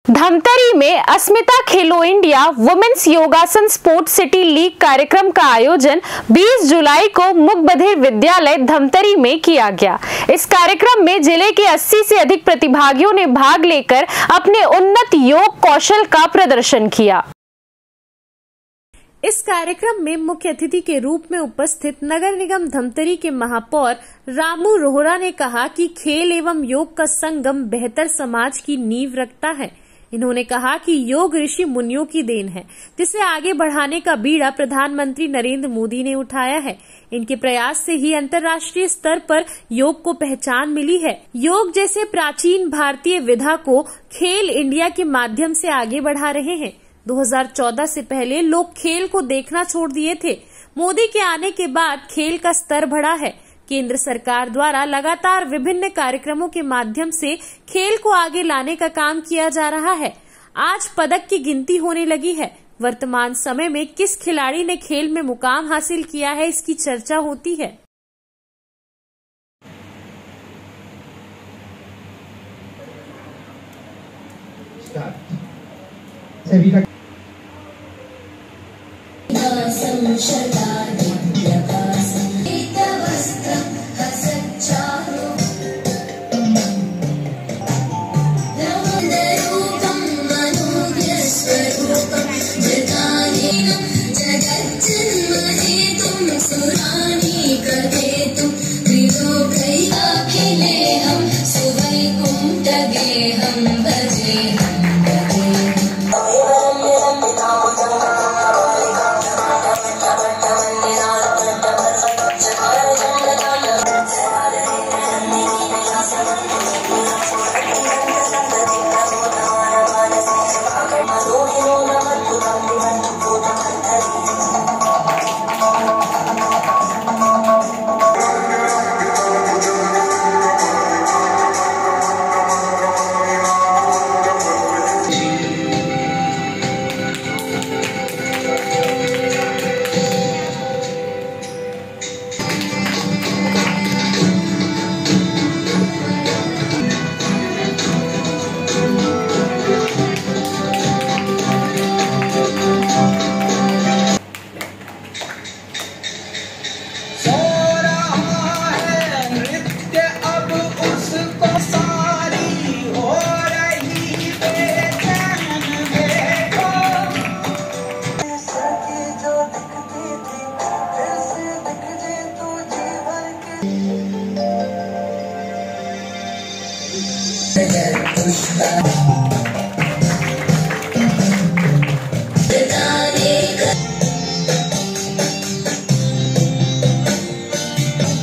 धमतरी में अस्मिता खेलो India women's योगासन sports city league कार्यक्रम का आयोजन 20 जुलाई को मुक बधिर विद्यालय धमतरी में किया गया। इस कार्यक्रम में जिले के 80 से अधिक प्रतिभागियों ने भाग लेकर अपने उन्नत योग कौशल का प्रदर्शन किया। इस कार्यक्रम में मुख्य अतिथि के रूप में उपस्थित नगर निगम धमतरी के महापौर रामू रोहरा ने कहा कि खेल एवं योग का संगम बेहतर समाज की नींव रखता है। इन्होंने कहा कि योग ऋषि मुनियों की देन है, जिसे आगे बढ़ाने का बीड़ा प्रधानमंत्री नरेंद्र मोदी ने उठाया है। इनके प्रयास से ही अंतर्राष्ट्रीय स्तर पर योग को पहचान मिली है। योग जैसे प्राचीन भारतीय विधा को खेल इंडिया के माध्यम से आगे बढ़ा रहे हैं। 2014 से पहले लोग खेल को देखना छोड़ दिए थे। मोदी के आने के बाद खेल का स्तर बढ़ा है। केंद्र सरकार द्वारा लगातार विभिन्न कार्यक्रमों के माध्यम से खेल को आगे लाने का काम किया जा रहा है। आज पदक की गिनती होने लगी है। वर्तमान समय में किस खिलाड़ी ने खेल में मुकाम हासिल किया है, इसकी चर्चा होती है।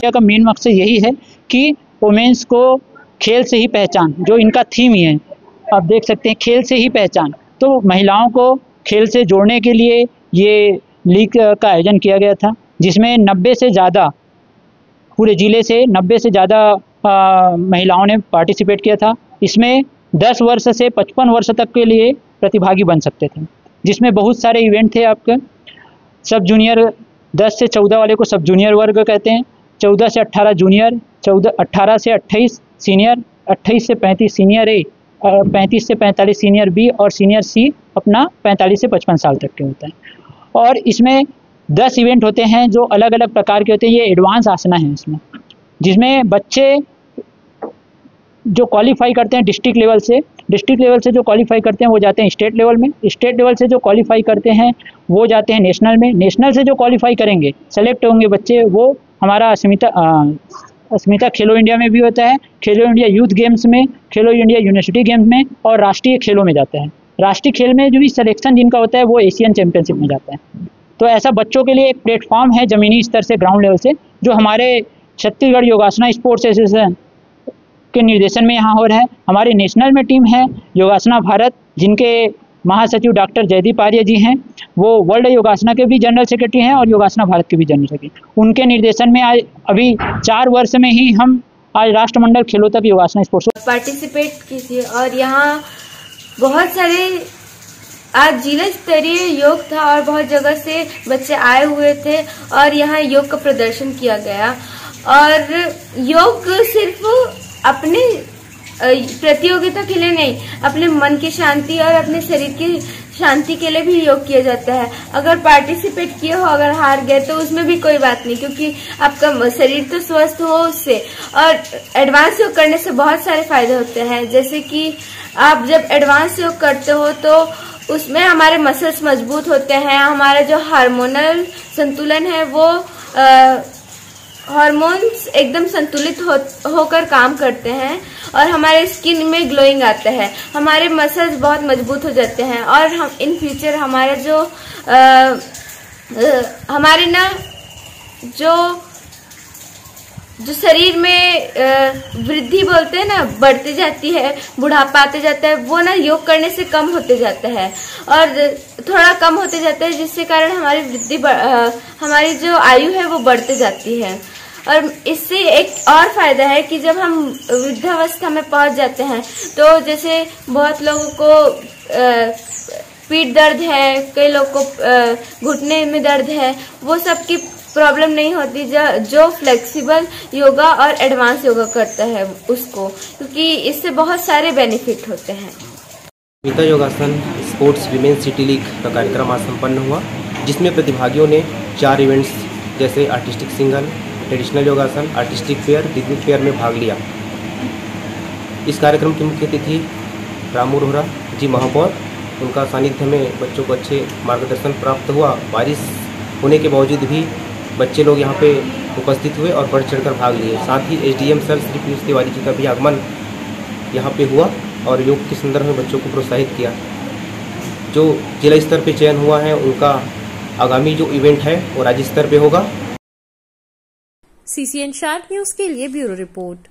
का मेन मकसद यही है कि वुमेन्स को खेल से ही पहचान, जो इनका थीम ही है। आप देख सकते हैं, खेल से ही पहचान। तो महिलाओं को खेल से जोड़ने के लिए ये लीग का आयोजन किया गया था, जिसमें 90 से ज़्यादा, पूरे ज़िले से 90 से ज़्यादा महिलाओं ने पार्टिसिपेट किया था। इसमें 10 वर्ष से 55 वर्ष तक के लिए प्रतिभागी बन सकते थे, जिसमें बहुत सारे इवेंट थे। आपके सब जूनियर 10 से 14 वाले को सब जूनियर वर्ग कहते हैं, 14 से 18 जूनियर, 18 से 28 सीनियर, 28 से 35 सीनियर ए, 35 से 45 सीनियर बी और सीनियर सी अपना 45 से 55 साल तक के होता है। और इसमें 10 इवेंट होते हैं जो अलग अलग प्रकार के होते हैं। ये एडवांस आसना है इसमें, जिसमें बच्चे जो क्वालिफाई करते हैं डिस्ट्रिक्ट लेवल से जो क्वालिफाई करते हैं वो जाते हैं स्टेट लेवल में, स्टेट लेवल से जो क्वालिफाई करते हैं वो जाते हैं नेशनल में, नेशनल से जो क्वालिफाई करेंगे, सेलेक्ट होंगे बच्चे, वो हमारा अस्मिता खेलो इंडिया में भी होता है, खेलो इंडिया यूथ गेम्स में, खेलो इंडिया यूनिवर्सिटी गेम्स में और राष्ट्रीय खेलों में जाता है। राष्ट्रीय खेल में जो भी सिलेक्शन जिनका होता है वो एशियन चैंपियनशिप में जाता है। तो ऐसा बच्चों के लिए एक प्लेटफॉर्म है ज़मीनी स्तर से, ग्राउंड लेवल से, जो हमारे छत्तीसगढ़ योगासना स्पोर्ट्स एसोसिएशन के निर्देशन में यहाँ हो रहा है। हमारी नेशनल में टीम है योगासना भारत, जिनके महासचिव डॉक्टर जयदीप आर्य जी हैं। वो वर्ल्ड योगासना के भी जनरल सेक्रेटरी हैं और योगासना भारत के भी जनरल सेक्रेटरी। उनके निर्देशन में आज अभी 4 वर्ष में ही हम आज राष्ट्रमंडल खेलों तक योगासना स्पोर्ट्स पार्टिसिपेट की थी। और यहाँ बहुत सारे आज जिला स्तरीय योग था और बहुत जगह से बच्चे आए हुए थे और यहाँ योग का प्रदर्शन किया गया। और योग सिर्फ अपने प्रतियोगिता के लिए नहीं, अपने मन की शांति और अपने शरीर की शांति के लिए भी योग किया जाता है। अगर पार्टिसिपेट किए हो, अगर हार गए तो उसमें भी कोई बात नहीं, क्योंकि आपका शरीर तो स्वस्थ हो उससे। और एडवांस योग करने से बहुत सारे फायदे होते हैं, जैसे कि आप जब एडवांस योग करते हो तो उसमें हमारे मसल्स मजबूत होते हैं, हमारा जो हार्मोनल संतुलन है वो हार्मोन्स एकदम संतुलित होकर काम करते हैं और हमारे स्किन में ग्लोइंग आता है, हमारे मसल्स बहुत मजबूत हो जाते हैं और हम इन फ्यूचर हमारा जो हमारे ना जो शरीर में वृद्धि बोलते हैं ना, बढ़ती जाती है, बुढ़ापा आते जाता है, वो ना योग करने से कम होते जाता है और थोड़ा कम होते जाता है, जिससे कारण हमारी वृद्धि हमारी जो आयु है वो बढ़ते जाती है। और इससे एक और फायदा है कि जब हम वृद्धावस्था में पहुंच जाते हैं तो जैसे बहुत लोगों को पीठ दर्द है, कई लोगों को घुटने में दर्द है, वो सब की प्रॉब्लम नहीं होती जो फ्लेक्सिबल योगा और एडवांस योगा करता है उसको, क्योंकि इससे बहुत सारे बेनिफिट होते हैं। गीता योगासन स्पोर्ट्स विमेन सिटी लीग का कार्यक्रम आज संपन्न हुआ, जिसमें प्रतिभागियों ने 4 इवेंट्स जैसे आर्टिस्टिक सिंगल, ट्रेडिशनल योगासन, आर्टिस्टिक पेयर, रिदमिक पेयर में भाग लिया। इस कार्यक्रम की मुख्य अतिथि रामू रोहरा जी महापौर, उनका सानिध्य में बच्चों को अच्छे मार्गदर्शन प्राप्त हुआ। बारिश होने के बावजूद भी बच्चे लोग यहाँ पे उपस्थित हुए और बढ़ चढ़कर भाग लिए। साथ ही एसडीएम सर श्री पीयूष तिवारी जी का भी आगमन यहाँ पे हुआ और योग के संदर्भ में बच्चों को प्रोत्साहित किया। जो जिला स्तर पे चयन हुआ है उनका आगामी जो इवेंट है वो राज्य स्तर पे होगा। CCN शार्प न्यूज के लिए ब्यूरो रिपोर्ट।